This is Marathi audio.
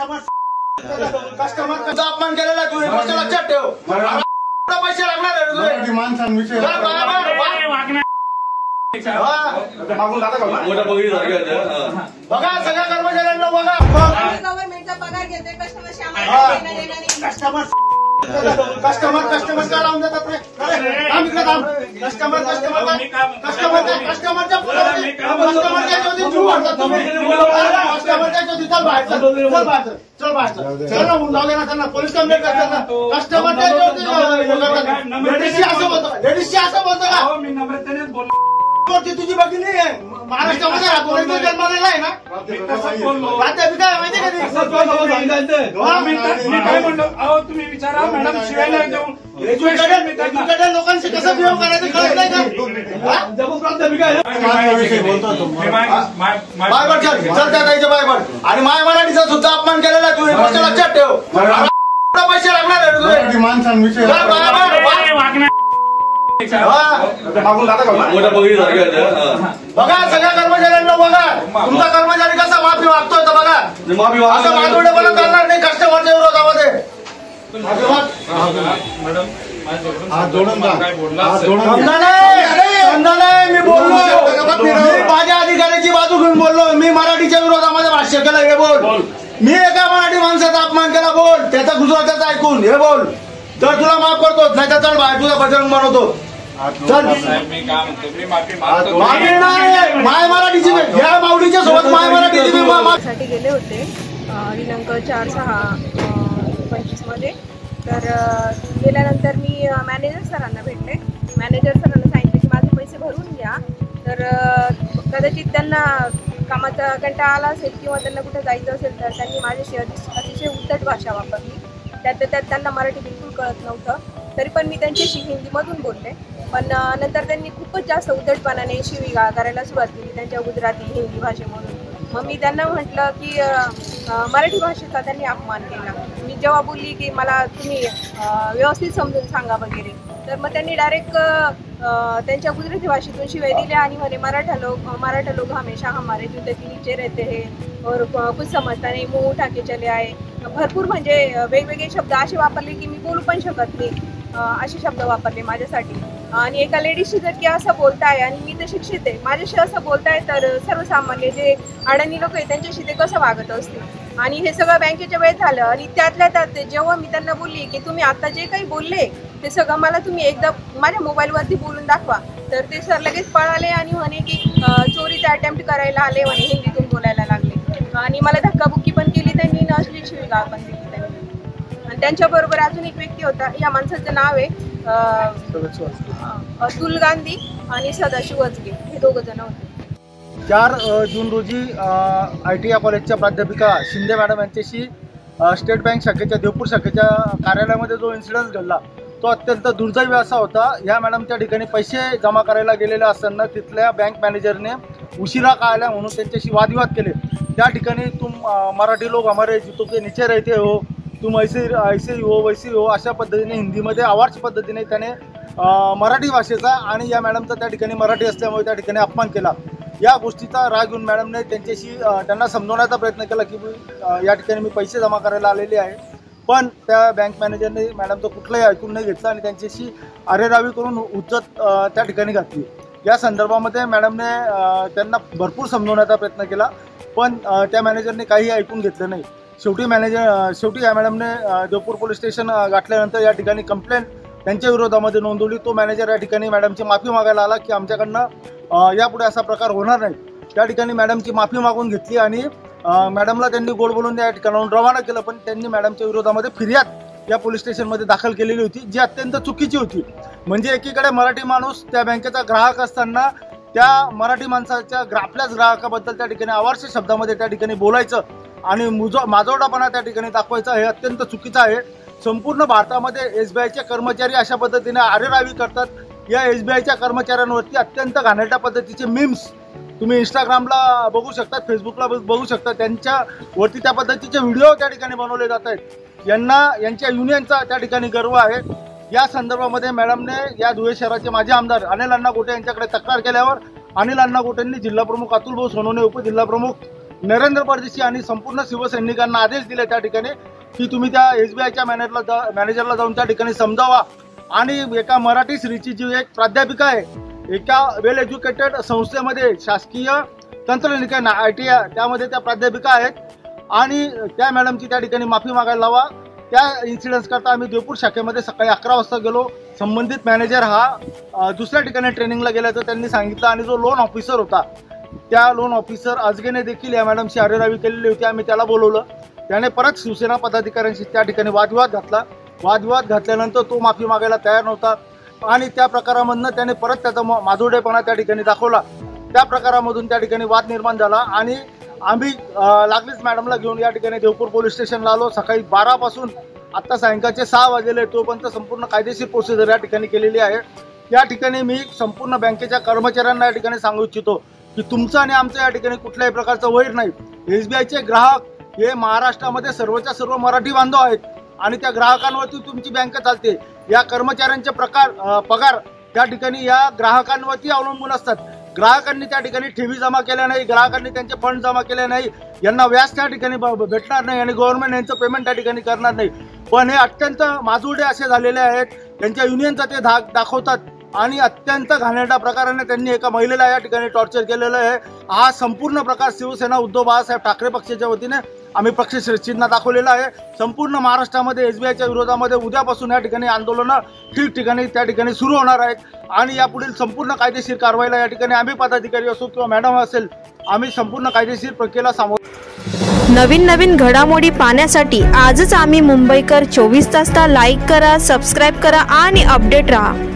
कस्टमरचा अपमान केलेला तू हे लक्षात ठेव. पैसे लागणार आहे माणसांविषयी बघा सगळ्या कर्मचाऱ्यांना बघा. गव्हर्नमेंटचा पगार घेते कस्टमर काय लावून देतात रे. कस्टमरच्या जीव वाढतात तुम्ही. कस्टमरच्या ज्योती चल बाहेर चल बाहेर त्यांना पोलीस कंप्लेंट करतात ना. कस्टमरच्या ज्योती लेडीजशी असं बोलतो का. तुझी बघितली आहे महाराष्ट्रामध्ये राहतो जन्माला आहे ना. तुम्ही विचारा मॅडम शिवायला लोकांशी कसं बिहेव करायचं कळत नाही का. बायबट चल त्या ताईच्या बायबट आणि माय मराठीचा सुद्धा अपमान केलेला तू हे गोष्ट लक्षात ठेव. पैसे लागणार आहे माणसांविषयी बघा सगळ्या कर्मचाऱ्यांना बघा. तुमचा कर्मचारी कसा माफी मागतोय तर बघा. असं मागवडेपणा चालणार नाही कस्टमरच्या विरोधामध्ये. मी बोललो मी माझ्या अधिकाऱ्याची बाजू घेऊन बोललो. मी मराठीच्या विरोधामध्ये भाष्य केलं हे बोल. मी एका मराठी माणसाचा अपमान केला बोल. त्याचा गुजरात्याचा ऐकून हे बोल तर तुला माफ करतो. नाही तर चल बाहेर तुझा बजरंग बनवतो. माय मराठीची या माऊलीच्या सोबत माय मराठीची गेले होते दिनांक 4/6/25 मध्ये. तर गेल्यानंतर मी मॅनेजर सरांना भेटले. मॅनेजर सरांना सांगितलं की माझे पैसे भरून घ्या. तर कदाचित त्यांना कामाचा कंटाळा आला असेल किंवा त्यांना कुठे जायचं असेल तर त्यांनी माझ्याशी अतिशय उद्धट भाषा वापरली. त्यात त्यांना मराठी बिलकुल कळत नव्हतं. तरी पण मी त्यांच्याशी हिंदीमधून बोलले. पण नंतर त्यांनी खूपच जास्त उद्धटपणाने शिवीगाळ करायला सुरुवात केली त्यांच्या गुजराती हिंदी भाषेमधून. मग मी त्यांना म्हटलं की मराठी भाषेचा त्यांनी अपमान केला. मी जेव्हा बोलली की मला तुम्ही व्यवस्थित समजून सांगा वगैरे तर मग त्यांनी डायरेक्ट त्यांच्या गुजराती भाषेतून शिवाय दिल्या आणि म्हणे मराठा लोक हमेशा हमारे जूते के नीचे रहते हैं और कुछ समजता नहीं मुंह उठा के चले आए. भरपूर म्हणजे वेगवेगळे शब्द असे वापरले की मी बोलू पण शकत नाही असे शब्द वापरले माझ्यासाठी. आणि एका लेडीजशी जर की असं बोलताय आणि मी तर शिक्षित आहे माझ्याशी असं बोलताय तर सर्वसामान्य जे अडाणी लोक आहेत त्यांच्याशी ते कसं वागत असतील. आणि हे सगळं बँकेच्या वेळेत झालं. आणि त्यातल्या त्यात जेव्हा मी त्यांना बोलली की तुम्ही आता जे काही बोलले ते सगळं मला तुम्ही एकदा माझ्या मोबाईलवरती बोलून दाखवा तर ते सर लगेच पळाले आणि म्हणे की चोरीचा अटेम्प्ट करायला आले म्हणे. हिंदीतून बोलायला लागले आणि मला धक्काबुक्की पण केली त्यांनी. अश्लील शिवीगाळ पण दिली त्यांनी. आणि त्यांच्याबरोबर अजून एक व्यक्ती होता. या माणसाचं नाव आहे अतुल गांधी आणि सदाशिव वचगे. हे दोघं जण होते. 4 जून रोजी ITI कॉलेजच्या प्राध्यापिका शिंदे मॅडम यांच्याशी स्टेट बँक शाखेच्या देवपूर शाखेच्या कार्यालयामध्ये जो इन्सिडन्स घडला तो अत्यंत दुर्दैवी असा होता. ह्या मॅडम त्या ठिकाणी पैसे जमा करायला गेलेले असताना तिथल्या बँक मॅनेजरने उशिरा का आल्या म्हणून त्यांच्याशी वादविवाद केले. त्या ठिकाणी तुम मराठी लोक हमारे जूतों के नीचे रहते हो तुम ऐसे ही हो वैसे हो अशा पद्धतीने हिंदीमध्ये आवाज पद्धतीने त्याने मराठी भाषेचा आणि या मॅडमचा त्या ठिकाणी मराठी असल्यामुळे त्या ठिकाणी अपमान केला. या गोष्टीचा राग घेऊन मॅडमने त्यांना समजवण्याचा प्रयत्न केला की या ठिकाणी मी पैसे जमा करायला आलेले आहे. पण त्या बँक मॅनेजरने मॅडमचं कुठलंही ऐकून नाही घेतलं आणि त्यांच्याशी अरेरावी करून उच्चत त्या ठिकाणी घातली. या संदर्भामध्ये मॅडमने त्यांना भरपूर समजवण्याचा प्रयत्न केला पण त्या मॅनेजरने काही ऐकून घेतलं नाही. शेवटी या मॅडमने देवपूर पोलीस स्टेशन गाठल्यानंतर या ठिकाणी कंप्लेंट त्यांच्या विरोधामध्ये नोंदवली. तो मॅनेजर या ठिकाणी मॅडमची माफी मागायला आला की आमच्याकडनं यापुढे असा प्रकार होणार नाही. त्या ठिकाणी मॅडमची माफी मागून घेतली आणि मॅडमला त्यांनी गोड बोलून या ठिकाणाहून रवाना केलं. पण त्यांनी मॅडमच्या विरोधामध्ये फिर्याद या पोलीस स्टेशनमध्ये दाखल केलेली होती जी अत्यंत चुकीची होती. म्हणजे एकीकडे मराठी माणूस त्या बँकेचा ग्राहक असताना त्या मराठी माणसाच्या आपल्याच ग्राहकाबद्दल त्या ठिकाणी अवारस्य शब्दामध्ये त्या ठिकाणी बोलायचं आणि माजोरडापणा त्या ठिकाणी दाखवायचं हे अत्यंत चुकीचं आहे. संपूर्ण भारतामध्ये SBIचे कर्मचारी अशा पद्धतीने आरेरावी करतात. या SBIच्या कर्मचाऱ्यांवरती अत्यंत घाणेरड्या पद्धतीचे मीम्स तुम्ही इंस्टाग्रामला बघू शकता, फेसबुकला बघू शकता. त्यांच्यावरती त्या पद्धतीचे व्हिडिओ त्या ठिकाणी बनवले जात आहेत. यांच्या युनियनचा त्या ठिकाणी गर्व आहे. या संदर्भामध्ये मॅडमने या धुळे शहराचे माजी आमदार अनिल अण्णा गोटे यांच्याकडे तक्रार केल्यावर अनिल अण्णा गोटेंनी जिल्हाप्रमुख अतुल भाऊ सोनवणे, उपजिल्हाप्रमुख नरेंद्र परदेशी आणि संपूर्ण शिवसैनिकांना आदेश दिले त्या ठिकाणी की तुम्ही त्या SBIच्या मॅनेजरला जाऊन त्या ठिकाणी समजावा। आणि एका मराठी स्त्रीची जी एक प्राध्यापिका आहे, एका वेल एज्युकेटेड संस्थेमध्ये शासकीय तंत्रनिकेतन ITI त्यामध्ये त्या प्राध्यापिका आहेत आणि त्या मॅडमची त्या ठिकाणी माफी मागायला लावा। त्या इन्सिडेंट्स करता आम्ही देवपूर शाखेमध्ये सकाळी 11 वाजता गेलो। संबंधित मॅनेजर हा दुसऱ्या ठिकाणी ट्रेनिंगला गेल्याचं त्यांनी सांगितलं आणि जो लोन ऑफिसर होता त्या लोन ऑफिसर अजगेने देखील या मॅडमची अरेरावी केलेली होती। आम्ही त्याला बोलवलं, त्याने परत शिवसेना पदाधिकाऱ्यांशी त्या ठिकाणी वादविवाद घातला। वादविवाद घातल्यानंतर तो माफी मागायला तयार नव्हता आणि त्या प्रकारामधनं त्याने परत त्याचा माजुडेपणा त्या ठिकाणी दाखवला। त्या प्रकारामधून त्या ठिकाणी वाद निर्माण झाला आणि आम्ही लागलीच मॅडमला घेऊन या ठिकाणी देवपूर पोलीस स्टेशनला आलो। सकाळी 12 पासून आत्ता सायंकाळचे 6 वाजलेले, तोपर्यंत संपूर्ण कायदेशीर प्रोसिजर या ठिकाणी केलेली आहे। या ठिकाणी मी संपूर्ण बँकेच्या कर्मचाऱ्यांना या ठिकाणी सांगू इच्छितो की तुमचं आणि आमचं या ठिकाणी कुठल्याही प्रकारचं वैर नाही। SBIचे ग्राहक हे महाराष्ट्रामध्ये सर्वच्या सर्व मराठी बांधव आहेत आणि त्या ग्राहकांवरती तुमची बँक चालते। या कर्मचाऱ्यांचे पगार त्या ठिकाणी या ग्राहकांवरती अवलंबून असतात। ग्राहकांनी त्या ठिकाणी ठेवी जमा केल्या नाही, ग्राहकांनी त्यांचे फंड जमा केले नाही, यांना व्याज त्या ठिकाणी भेटणार नाही आणि गव्हर्नमेंट यांचं पेमेंट त्या ठिकाणी करणार नाही। पण हे अत्यंत माजुडे असे झालेले आहेत, त्यांच्या युनियनचा ते दाखवतात आणि अत्यंत घाणेरड्या प्रकाराने त्यांनी एका महिलेला या ठिकाणी टॉर्चर केलेलं आहे। हा संपूर्ण प्रकार शिवसेना उद्धव बाळासाहेब ठाकरे पक्षाच्या वतीने आम्ही पक्ष चिन्ह दाखवलेलं आहे। संपूर्ण महाराष्ट्रामध्ये SBIच्या विरोधामध्ये उद्यापासून या ठिकाणी आंदोलनं ठिकठिकाणी त्या ठिकाणी सुरू होणार आहेत आणि यापुढील संपूर्ण कायदेशीर कारवाईला या ठिकाणी आम्ही पदाधिकारी असो किंवा मॅडम असेल, आम्ही संपूर्ण कायदेशीर प्रक्रियेला सामोरं। नवीन घडामोडी पाहण्यासाठी आजच आम्ही मुंबईकर 24 तासला लाईक करा, सबस्क्राईब करा आणि अपडेट रहा।